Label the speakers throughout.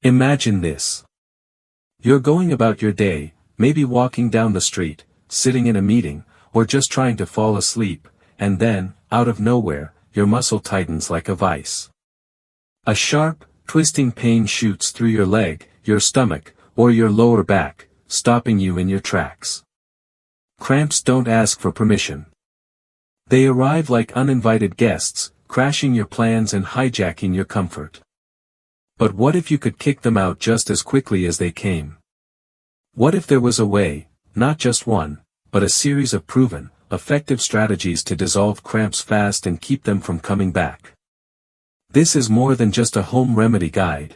Speaker 1: Imagine this. You're going about your day, maybe walking down the street, sitting in a meeting, or just trying to fall asleep, and then, out of nowhere, your muscle tightens like a vice. A sharp, twisting pain shoots through your leg, your stomach, or your lower back, stopping you in your tracks. Cramps don't ask for permission. They arrive like uninvited guests, crashing your plans and hijacking your comfort. But what if you could kick them out just as quickly as they came? What if there was a way, not just one, but a series of proven, effective strategies to dissolve cramps fast and keep them from coming back? This is more than just a home remedy guide.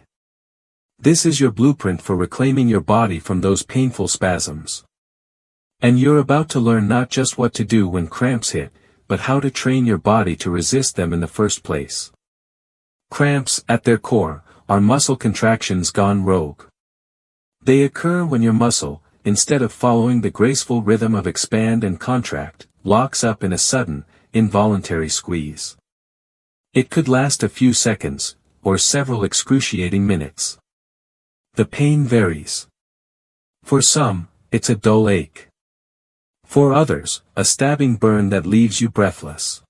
Speaker 1: This is your blueprint for reclaiming your body from those painful spasms. And you're about to learn not just what to do when cramps hit, but how to train your body to resist them in the first place. Cramps, at their core, are muscle contractions gone rogue. They occur when your muscle, instead of following the graceful rhythm of expand and contract, locks up in a sudden, involuntary squeeze. It could last a few seconds, or several excruciating minutes. The pain varies. For some, it's a dull ache. For others, a stabbing burn that leaves you breathless.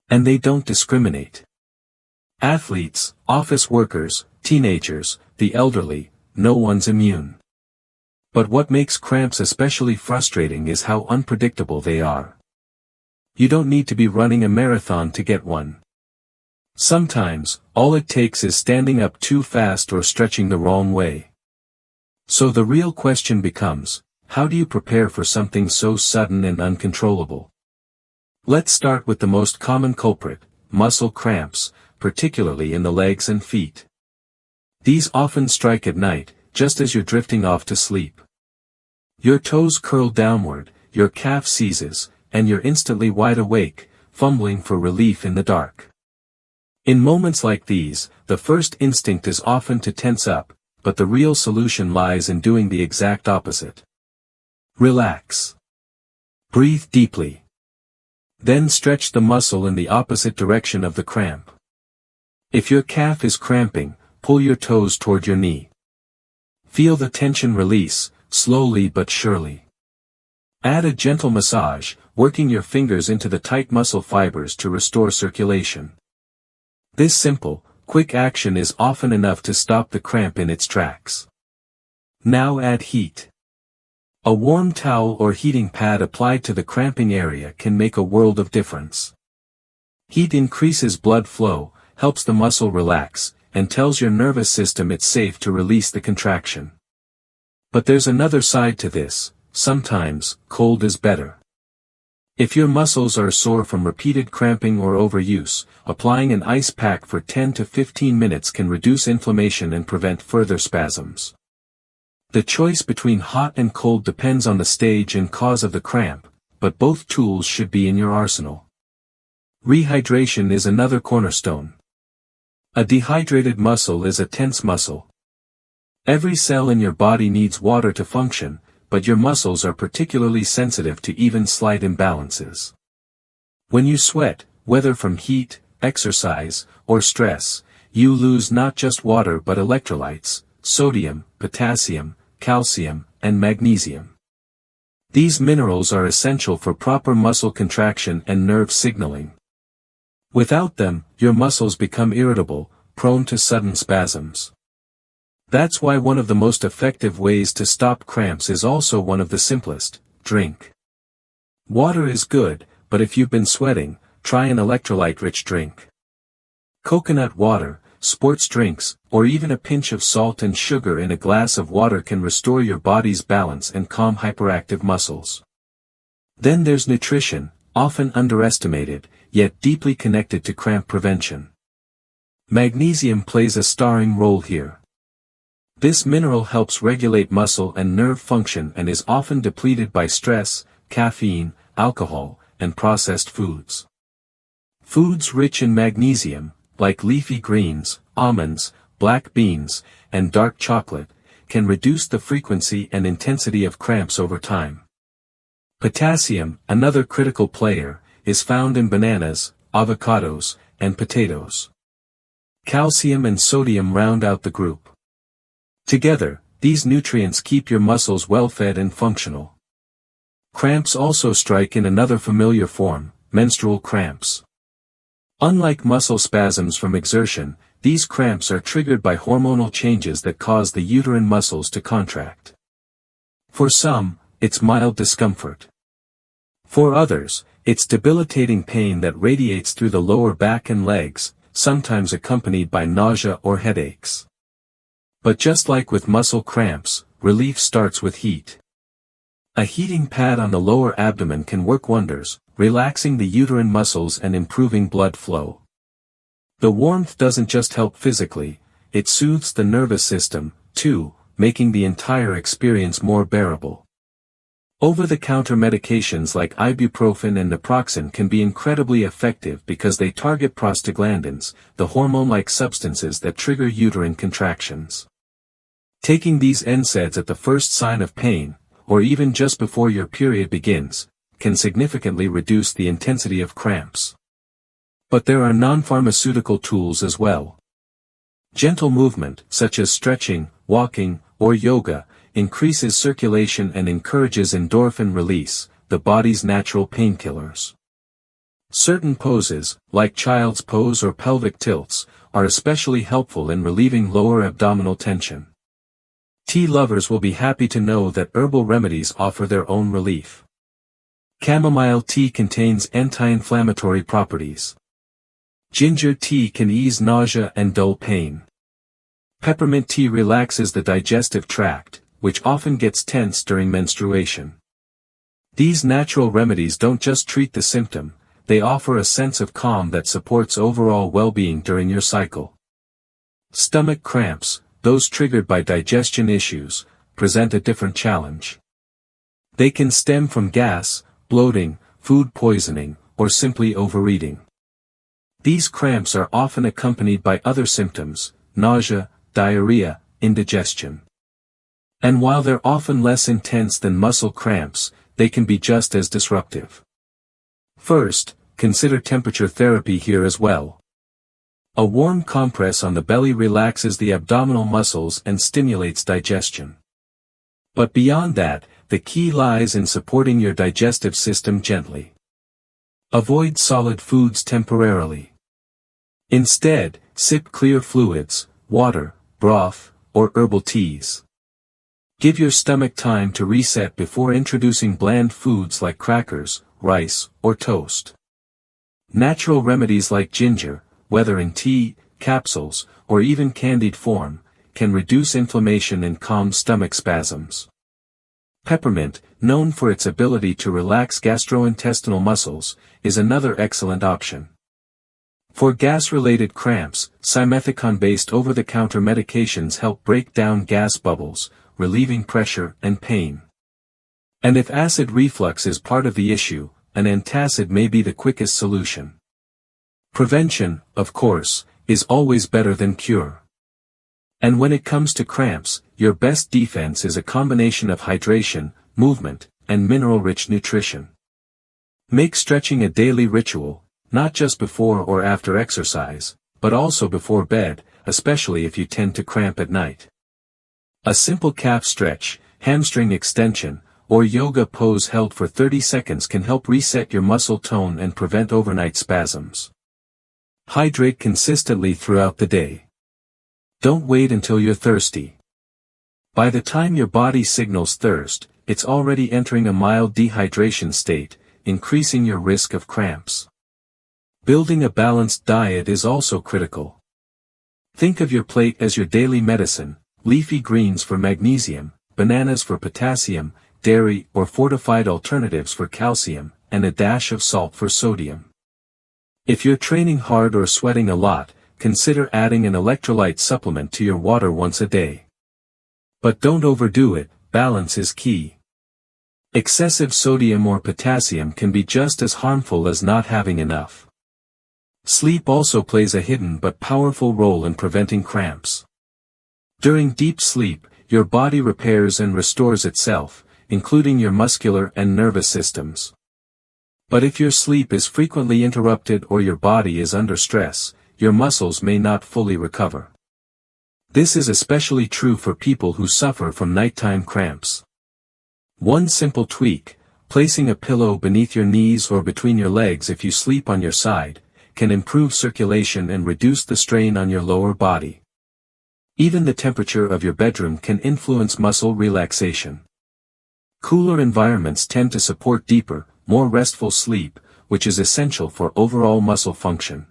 Speaker 1: And they don't discriminate. Athletes, office workers, teenagers, the elderly, no one's immune. But what makes cramps especially frustrating is how unpredictable they are. You don't need to be running a marathon to get one. Sometimes, all it takes is standing up too fast or stretching the wrong way. So the real question becomes, how do you prepare for something so sudden and uncontrollable? Let's start with the most common culprit, muscle cramps, particularly in the legs and feet. These often strike at night, just as you're drifting off to sleep. Your toes curl downward, your calf seizes, and you're instantly wide awake, fumbling for relief in the dark. In moments like these, the first instinct is often to tense up, but the real solution lies in doing the exact opposite. Relax. Breathe deeply. Then stretch the muscle in the opposite direction of the cramp. If your calf is cramping, pull your toes toward your knee. Feel the tension release, slowly but surely. Add a gentle massage, working your fingers into the tight muscle fibers to restore circulation. This simple, quick action is often enough to stop the cramp in its tracks. Now add heat. A warm towel or heating pad applied to the cramping area can make a world of difference. Heat increases blood flow, helps the muscle relax, and tells your nervous system it's safe to release the contraction. But there's another side to this. Sometimes, cold is better. If your muscles are sore from repeated cramping or overuse, applying an ice pack for 10 to 15 minutes can reduce inflammation and prevent further spasms. The choice between hot and cold depends on the stage and cause of the cramp, but both tools should be in your arsenal. Rehydration is another cornerstone. A dehydrated muscle is a tense muscle. Every cell in your body needs water to function, but your muscles are particularly sensitive to even slight imbalances. When you sweat, whether from heat, exercise, or stress, you lose not just water but electrolytes, sodium, potassium, calcium, and magnesium. These minerals are essential for proper muscle contraction and nerve signaling. Without them, your muscles become irritable, prone to sudden spasms. That's why one of the most effective ways to stop cramps is also one of the simplest: drink. Water is good, but if you've been sweating, try an electrolyte-rich drink. Coconut water, sports drinks, or even a pinch of salt and sugar in a glass of water can restore your body's balance and calm hyperactive muscles. Then there's nutrition, often underestimated, yet deeply connected to cramp prevention. Magnesium plays a starring role here. This mineral helps regulate muscle and nerve function and is often depleted by stress, caffeine, alcohol, and processed foods. Foods rich in magnesium, like leafy greens, almonds, black beans, and dark chocolate, can reduce the frequency and intensity of cramps over time. Potassium, another critical player, is found in bananas, avocados, and potatoes. Calcium and sodium round out the group. Together, these nutrients keep your muscles well-fed and functional. Cramps also strike in another familiar form, menstrual cramps. Unlike muscle spasms from exertion, these cramps are triggered by hormonal changes that cause the uterine muscles to contract. For some, it's mild discomfort. For others, it's debilitating pain that radiates through the lower back and legs, sometimes accompanied by nausea or headaches. But just like with muscle cramps, relief starts with heat. A heating pad on the lower abdomen can work wonders, relaxing the uterine muscles and improving blood flow. The warmth doesn't just help physically, it soothes the nervous system, too, making the entire experience more bearable. Over-the-counter medications like ibuprofen and naproxen can be incredibly effective because they target prostaglandins, the hormone-like substances that trigger uterine contractions. Taking these NSAIDs at the first sign of pain, or even just before your period begins, can significantly reduce the intensity of cramps. But there are non-pharmaceutical tools as well. Gentle movement, such as stretching, walking, or yoga, increases circulation and encourages endorphin release, the body's natural painkillers. Certain poses, like child's pose or pelvic tilts, are especially helpful in relieving lower abdominal tension. Tea lovers will be happy to know that herbal remedies offer their own relief. Chamomile tea contains anti-inflammatory properties. Ginger tea can ease nausea and dull pain. Peppermint tea relaxes the digestive tract, which often gets tense during menstruation. These natural remedies don't just treat the symptom, they offer a sense of calm that supports overall well-being during your cycle. Stomach cramps, those triggered by digestion issues, present a different challenge. They can stem from gas, bloating, food poisoning, or simply overeating. These cramps are often accompanied by other symptoms, nausea, diarrhea, indigestion. And while they're often less intense than muscle cramps, they can be just as disruptive. First, consider temperature therapy here as well. A warm compress on the belly relaxes the abdominal muscles and stimulates digestion. But beyond that, the key lies in supporting your digestive system gently. Avoid solid foods temporarily. Instead, sip clear fluids, water, broth, or herbal teas. Give your stomach time to reset before introducing bland foods like crackers, rice, or toast. Natural remedies like ginger, whether in tea, capsules, or even candied form, can reduce inflammation and calm stomach spasms. Peppermint, known for its ability to relax gastrointestinal muscles, is another excellent option. For gas-related cramps, simethicone-based over-the-counter medications help break down gas bubbles, relieving pressure and pain. And if acid reflux is part of the issue, an antacid may be the quickest solution. Prevention, of course, is always better than cure. And when it comes to cramps, your best defense is a combination of hydration, movement, and mineral-rich nutrition. Make stretching a daily ritual, not just before or after exercise, but also before bed, especially if you tend to cramp at night. A simple calf stretch, hamstring extension, or yoga pose held for 30 seconds can help reset your muscle tone and prevent overnight spasms. Hydrate consistently throughout the day. Don't wait until you're thirsty. By the time your body signals thirst, it's already entering a mild dehydration state, increasing your risk of cramps. Building a balanced diet is also critical. Think of your plate as your daily medicine, leafy greens for magnesium, bananas for potassium, dairy or fortified alternatives for calcium, and a dash of salt for sodium. If you're training hard or sweating a lot, consider adding an electrolyte supplement to your water once a day. But don't overdo it, balance is key. Excessive sodium or potassium can be just as harmful as not having enough. Sleep also plays a hidden but powerful role in preventing cramps. During deep sleep, your body repairs and restores itself, including your muscular and nervous systems. But if your sleep is frequently interrupted or your body is under stress, your muscles may not fully recover. This is especially true for people who suffer from nighttime cramps. One simple tweak, placing a pillow beneath your knees or between your legs if you sleep on your side, can improve circulation and reduce the strain on your lower body. Even the temperature of your bedroom can influence muscle relaxation. Cooler environments tend to support deeper, more restful sleep, which is essential for overall muscle function.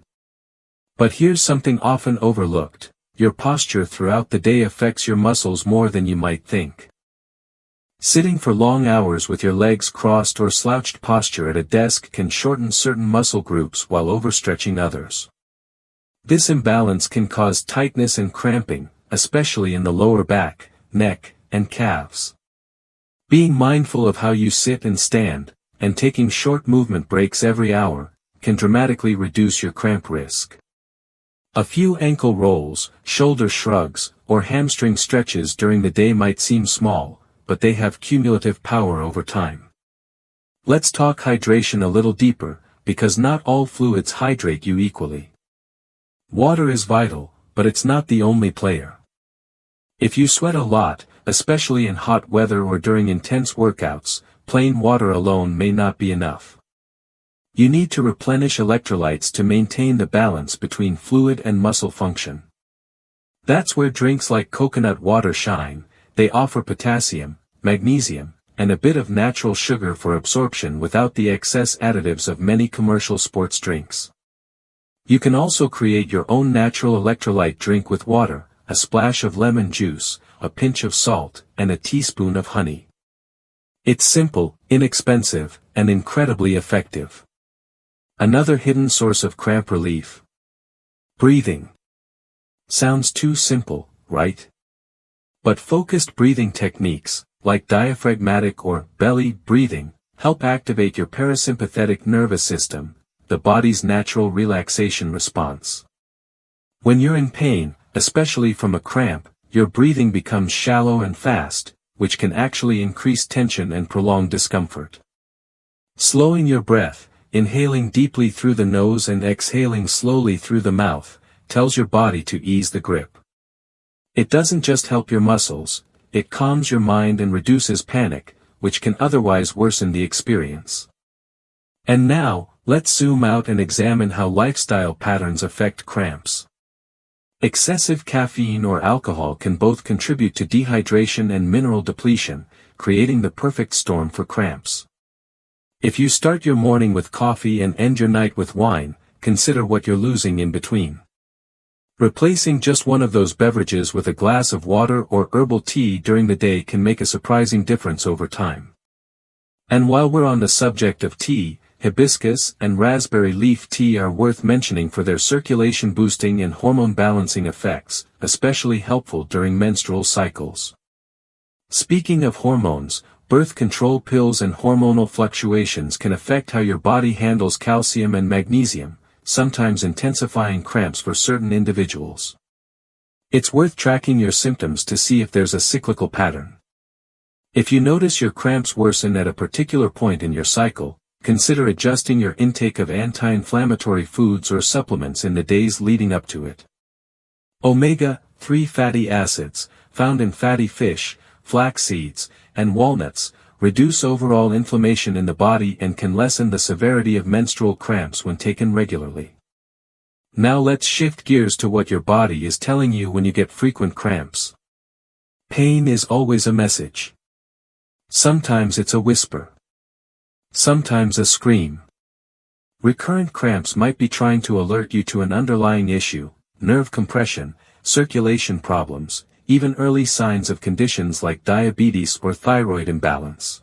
Speaker 1: But here's something often overlooked: your posture throughout the day affects your muscles more than you might think. Sitting for long hours with your legs crossed or slouched posture at a desk can shorten certain muscle groups while overstretching others. This imbalance can cause tightness and cramping, especially in the lower back, neck, and calves. Being mindful of how you sit and stand, and taking short movement breaks every hour, can dramatically reduce your cramp risk. A few ankle rolls, shoulder shrugs, or hamstring stretches during the day might seem small, but they have cumulative power over time. Let's talk hydration a little deeper, because not all fluids hydrate you equally. Water is vital, but it's not the only player. If you sweat a lot, especially in hot weather or during intense workouts, plain water alone may not be enough. You need to replenish electrolytes to maintain the balance between fluid and muscle function. That's where drinks like coconut water shine. They offer potassium, magnesium, and a bit of natural sugar for absorption without the excess additives of many commercial sports drinks. You can also create your own natural electrolyte drink with water, a splash of lemon juice, a pinch of salt, and a teaspoon of honey. It's simple, inexpensive, and incredibly effective. Another hidden source of cramp relief. Breathing. Sounds too simple, right? But focused breathing techniques, like diaphragmatic or belly breathing, help activate your parasympathetic nervous system, the body's natural relaxation response. When you're in pain, especially from a cramp, your breathing becomes shallow and fast, which can actually increase tension and prolong discomfort. Slowing your breath, inhaling deeply through the nose and exhaling slowly through the mouth, tells your body to ease the grip. It doesn't just help your muscles, it calms your mind and reduces panic, which can otherwise worsen the experience. And now, let's zoom out and examine how lifestyle patterns affect cramps. Excessive caffeine or alcohol can both contribute to dehydration and mineral depletion, creating the perfect storm for cramps. If you start your morning with coffee and end your night with wine, consider what you're losing in between. Replacing just one of those beverages with a glass of water or herbal tea during the day can make a surprising difference over time. And while we're on the subject of tea, hibiscus and raspberry leaf tea are worth mentioning for their circulation boosting and hormone balancing effects, especially helpful during menstrual cycles. Speaking of hormones, birth control pills and hormonal fluctuations can affect how your body handles calcium and magnesium, sometimes intensifying cramps for certain individuals. It's worth tracking your symptoms to see if there's a cyclical pattern. If you notice your cramps worsen at a particular point in your cycle, consider adjusting your intake of anti-inflammatory foods or supplements in the days leading up to it. Omega-3 fatty acids, found in fatty fish, flax seeds, and walnuts, reduce overall inflammation in the body and can lessen the severity of menstrual cramps when taken regularly. Now let's shift gears to what your body is telling you when you get frequent cramps. Pain is always a message. Sometimes it's a whisper. Sometimes a scream. Recurrent cramps might be trying to alert you to an underlying issue: nerve compression, circulation problems, even early signs of conditions like diabetes or thyroid imbalance.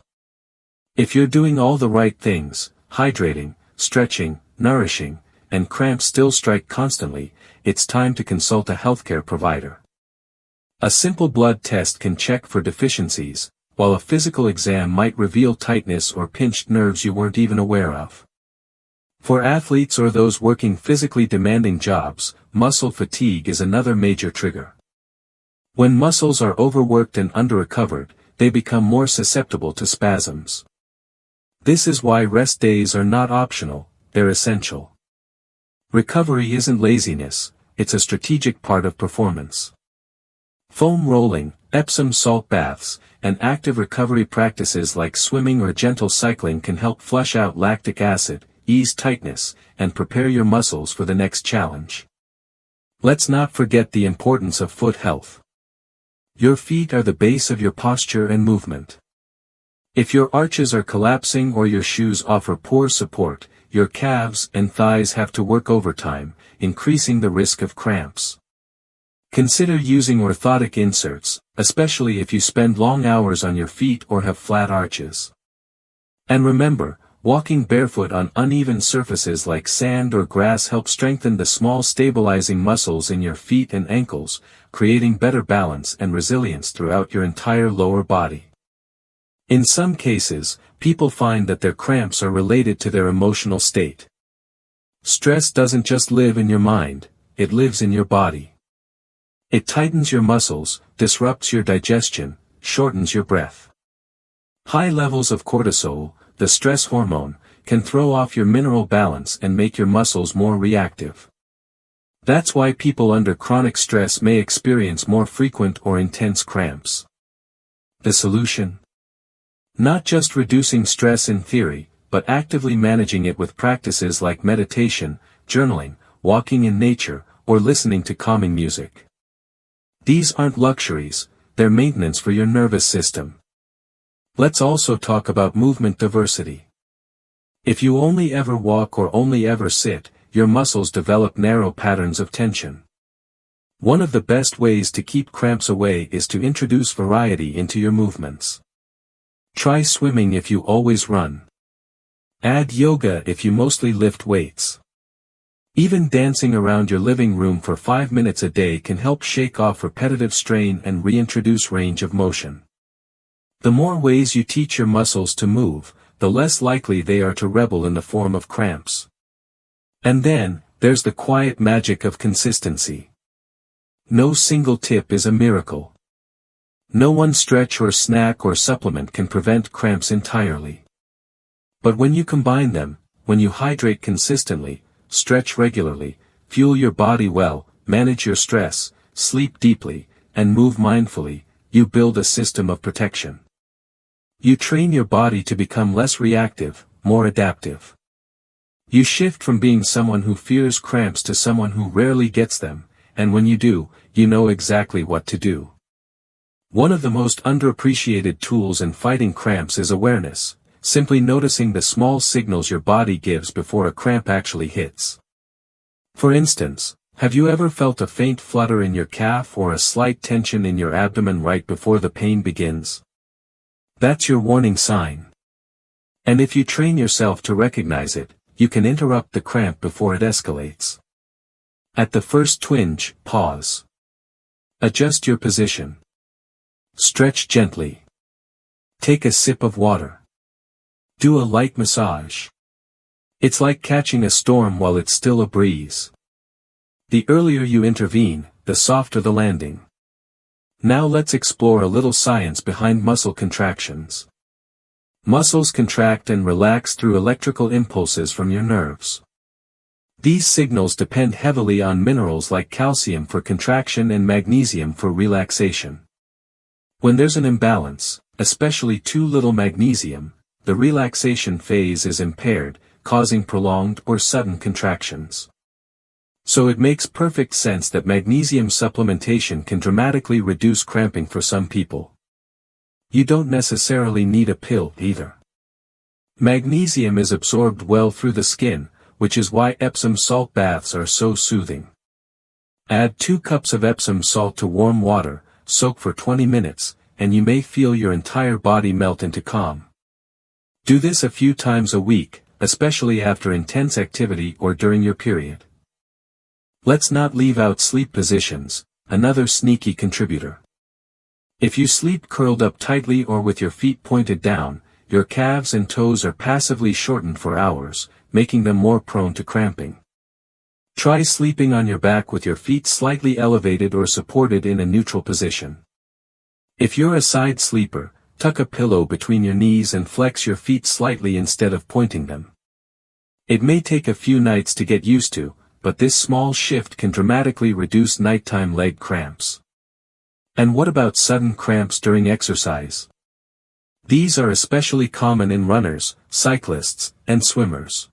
Speaker 1: If you're doing all the right things, hydrating, stretching, nourishing, and cramps still strike constantly, it's time to consult a healthcare provider. A simple blood test can check for deficiencies, while a physical exam might reveal tightness or pinched nerves you weren't even aware of. For athletes or those working physically demanding jobs, muscle fatigue is another major trigger. When muscles are overworked and under-recovered, they become more susceptible to spasms. This is why rest days are not optional, they're essential. Recovery isn't laziness, it's a strategic part of performance. Foam rolling, Epsom salt baths, and active recovery practices like swimming or gentle cycling can help flush out lactic acid, ease tightness, and prepare your muscles for the next challenge. Let's not forget the importance of foot health. Your feet are the base of your posture and movement. If your arches are collapsing or your shoes offer poor support, your calves and thighs have to work overtime, increasing the risk of cramps. Consider using orthotic inserts, especially if you spend long hours on your feet or have flat arches. And remember, walking barefoot on uneven surfaces like sand or grass helps strengthen the small stabilizing muscles in your feet and ankles, creating better balance and resilience throughout your entire lower body. In some cases, people find that their cramps are related to their emotional state. Stress doesn't just live in your mind, it lives in your body. It tightens your muscles, disrupts your digestion, shortens your breath. High levels of cortisol, the stress hormone, can throw off your mineral balance and make your muscles more reactive. That's why people under chronic stress may experience more frequent or intense cramps. The solution? Not just reducing stress in theory, but actively managing it with practices like meditation, journaling, walking in nature, or listening to calming music. These aren't luxuries, they're maintenance for your nervous system. Let's also talk about movement diversity. If you only ever walk or only ever sit, your muscles develop narrow patterns of tension. One of the best ways to keep cramps away is to introduce variety into your movements. Try swimming if you always run. Add yoga if you mostly lift weights. Even dancing around your living room for 5 minutes a day can help shake off repetitive strain and reintroduce range of motion. The more ways you teach your muscles to move, the less likely they are to rebel in the form of cramps. And then, there's the quiet magic of consistency. No single tip is a miracle. No one stretch or snack or supplement can prevent cramps entirely. But when you combine them, when you hydrate consistently, stretch regularly, fuel your body well, manage your stress, sleep deeply, and move mindfully, you build a system of protection. You train your body to become less reactive, more adaptive. You shift from being someone who fears cramps to someone who rarely gets them, and when you do, you know exactly what to do. One of the most underappreciated tools in fighting cramps is awareness, simply noticing the small signals your body gives before a cramp actually hits. For instance, have you ever felt a faint flutter in your calf or a slight tension in your abdomen right before the pain begins? That's your warning sign. And if you train yourself to recognize it, you can interrupt the cramp before it escalates. At the first twinge, pause. Adjust your position. Stretch gently. Take a sip of water. Do a light massage. It's like catching a storm while it's still a breeze. The earlier you intervene, the softer the landing. Now let's explore a little science behind muscle contractions. Muscles contract and relax through electrical impulses from your nerves. These signals depend heavily on minerals like calcium for contraction and magnesium for relaxation. When there's an imbalance, especially too little magnesium, the relaxation phase is impaired, causing prolonged or sudden contractions. So it makes perfect sense that magnesium supplementation can dramatically reduce cramping for some people. You don't necessarily need a pill either. Magnesium is absorbed well through the skin, which is why Epsom salt baths are so soothing. Add 2 cups of Epsom salt to warm water, soak for 20 minutes, and you may feel your entire body melt into calm. Do this a few times a week, especially after intense activity or during your period. Let's not leave out sleep positions, another sneaky contributor. If you sleep curled up tightly or with your feet pointed down, your calves and toes are passively shortened for hours, making them more prone to cramping. Try sleeping on your back with your feet slightly elevated or supported in a neutral position. If you're a side sleeper, tuck a pillow between your knees and flex your feet slightly instead of pointing them. It may take a few nights to get used to, but this small shift can dramatically reduce nighttime leg cramps. And what about sudden cramps during exercise? These are especially common in runners, cyclists, and swimmers.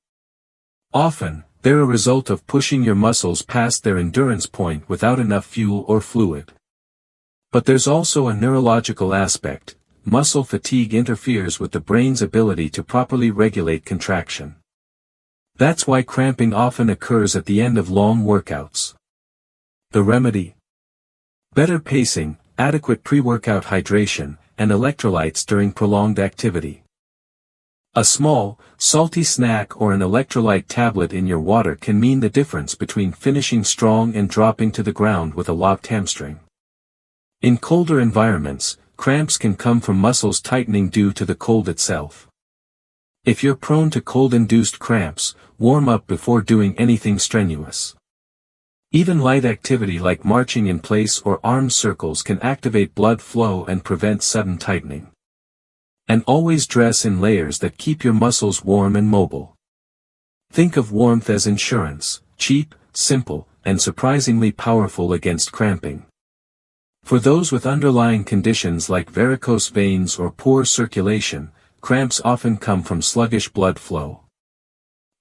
Speaker 1: Often, they're a result of pushing your muscles past their endurance point without enough fuel or fluid. But there's also a neurological aspect. Muscle fatigue interferes with the brain's ability to properly regulate contraction. That's why cramping often occurs at the end of long workouts. The remedy? Better pacing, adequate pre-workout hydration, and electrolytes during prolonged activity. A small, salty snack or an electrolyte tablet in your water can mean the difference between finishing strong and dropping to the ground with a locked hamstring. In colder environments, cramps can come from muscles tightening due to the cold itself. If you're prone to cold-induced cramps, warm up before doing anything strenuous. Even light activity like marching in place or arm circles can activate blood flow and prevent sudden tightening. And always dress in layers that keep your muscles warm and mobile. Think of warmth as insurance, cheap, simple, and surprisingly powerful against cramping. For those with underlying conditions like varicose veins or poor circulation, cramps often come from sluggish blood flow.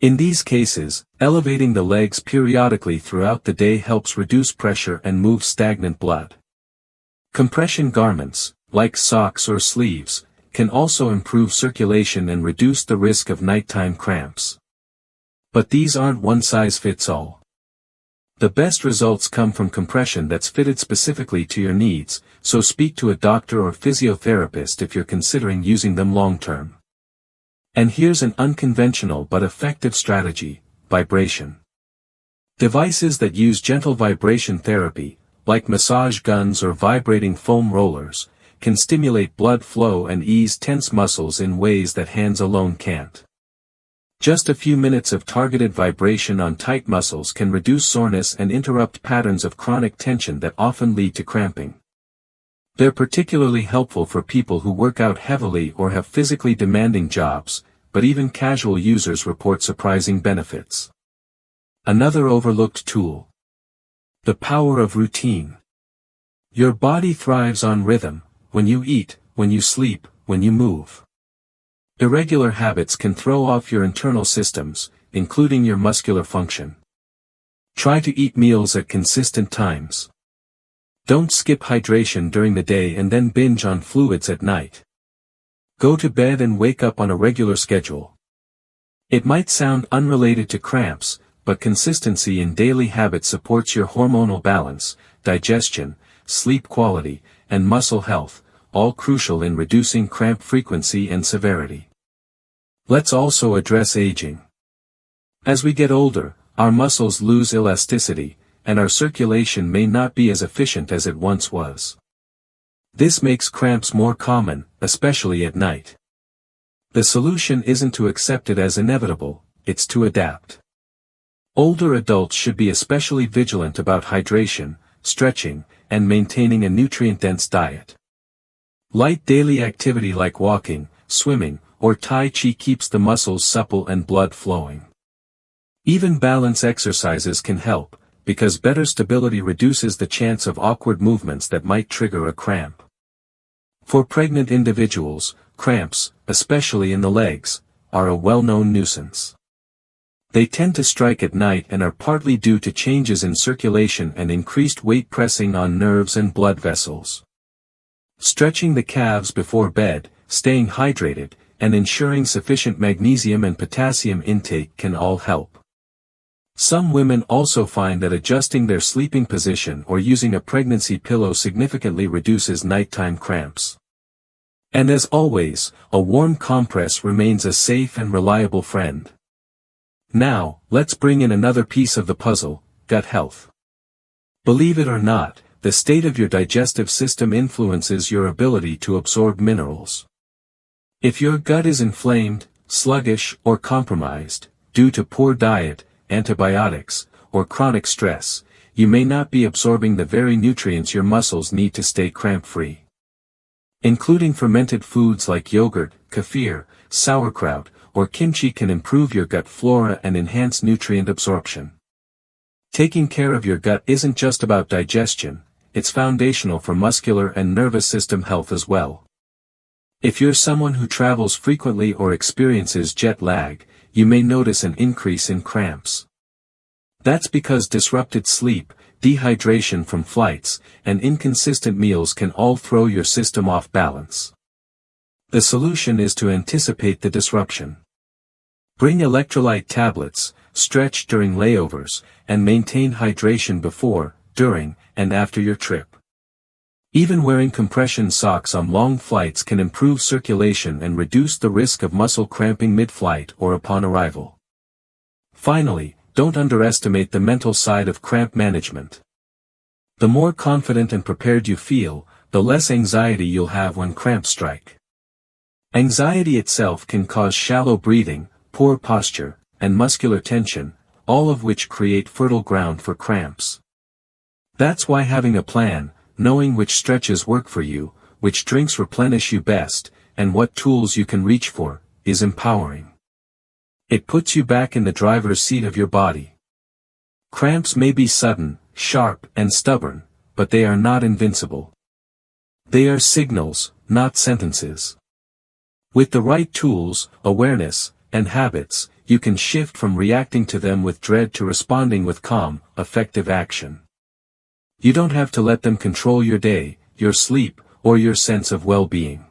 Speaker 1: In these cases, elevating the legs periodically throughout the day helps reduce pressure and move stagnant blood. Compression garments, like socks or sleeves, can also improve circulation and reduce the risk of nighttime cramps. But these aren't one-size-fits-all. The best results come from compression that's fitted specifically to your needs, so speak to a doctor or physiotherapist if you're considering using them long-term. And here's an unconventional but effective strategy: vibration. Devices that use gentle vibration therapy, like massage guns or vibrating foam rollers, can stimulate blood flow and ease tense muscles in ways that hands alone can't. Just a few minutes of targeted vibration on tight muscles can reduce soreness and interrupt patterns of chronic tension that often lead to cramping. They're particularly helpful for people who work out heavily or have physically demanding jobs, but even casual users report surprising benefits. Another overlooked tool. The power of routine. Your body thrives on rhythm: when you eat, when you sleep, when you move. Irregular habits can throw off your internal systems, including your muscular function. Try to eat meals at consistent times. Don't skip hydration during the day and then binge on fluids at night. Go to bed and wake up on a regular schedule. It might sound unrelated to cramps, but consistency in daily habits supports your hormonal balance, digestion, sleep quality, and muscle health, all crucial in reducing cramp frequency and severity. Let's also address aging. As we get older, our muscles lose elasticity, and our circulation may not be as efficient as it once was. This makes cramps more common, especially at night. The solution isn't to accept it as inevitable, it's to adapt. Older adults should be especially vigilant about hydration, stretching, and maintaining a nutrient-dense diet. Light daily activity like walking, swimming, or Tai Chi keeps the muscles supple and blood flowing. Even balance exercises can help, because better stability reduces the chance of awkward movements that might trigger a cramp. For pregnant individuals, cramps, especially in the legs, are a well-known nuisance. They tend to strike at night and are partly due to changes in circulation and increased weight pressing on nerves and blood vessels. Stretching the calves before bed, staying hydrated, and ensuring sufficient magnesium and potassium intake can all help. Some women also find that adjusting their sleeping position or using a pregnancy pillow significantly reduces nighttime cramps. And as always, a warm compress remains a safe and reliable friend. Now, let's bring in another piece of the puzzle: gut health. Believe it or not, the state of your digestive system influences your ability to absorb minerals. If your gut is inflamed, sluggish, or compromised, due to poor diet, antibiotics, or chronic stress, you may not be absorbing the very nutrients your muscles need to stay cramp-free. Including fermented foods like yogurt, kefir, sauerkraut, or kimchi can improve your gut flora and enhance nutrient absorption. Taking care of your gut isn't just about digestion, it's foundational for muscular and nervous system health as well. If you're someone who travels frequently or experiences jet lag, you may notice an increase in cramps. That's because disrupted sleep, dehydration from flights, and inconsistent meals can all throw your system off balance. The solution is to anticipate the disruption. Bring electrolyte tablets, stretch during layovers, and maintain hydration before, during, and after your trip. Even wearing compression socks on long flights can improve circulation and reduce the risk of muscle cramping mid-flight or upon arrival. Finally, don't underestimate the mental side of cramp management. The more confident and prepared you feel, the less anxiety you'll have when cramps strike. Anxiety itself can cause shallow breathing, poor posture, and muscular tension, all of which create fertile ground for cramps. That's why having a plan, knowing which stretches work for you, which drinks replenish you best, and what tools you can reach for, is empowering. It puts you back in the driver's seat of your body. Cramps may be sudden, sharp, and stubborn, but they are not invincible. They are signals, not sentences. With the right tools, awareness, and habits, you can shift from reacting to them with dread to responding with calm, effective action. You don't have to let them control your day, your sleep, or your sense of well-being.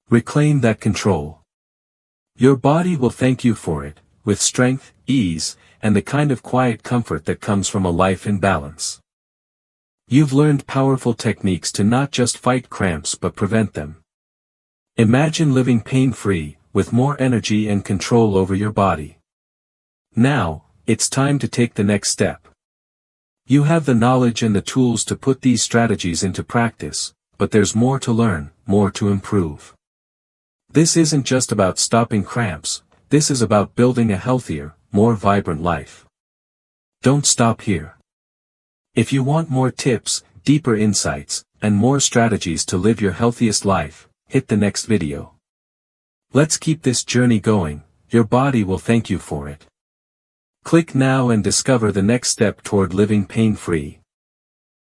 Speaker 1: Reclaim that control. Your body will thank you for it, with strength, ease, and the kind of quiet comfort that comes from a life in balance. You've learned powerful techniques to not just fight cramps but prevent them. Imagine living pain-free, with more energy and control over your body. Now, it's time to take the next step. You have the knowledge and the tools to put these strategies into practice, but there's more to learn, more to improve. This isn't just about stopping cramps, this is about building a healthier, more vibrant life. Don't stop here. If you want more tips, deeper insights, and more strategies to live your healthiest life, hit the next video. Let's keep this journey going, your body will thank you for it. Click now and discover the next step toward living pain-free.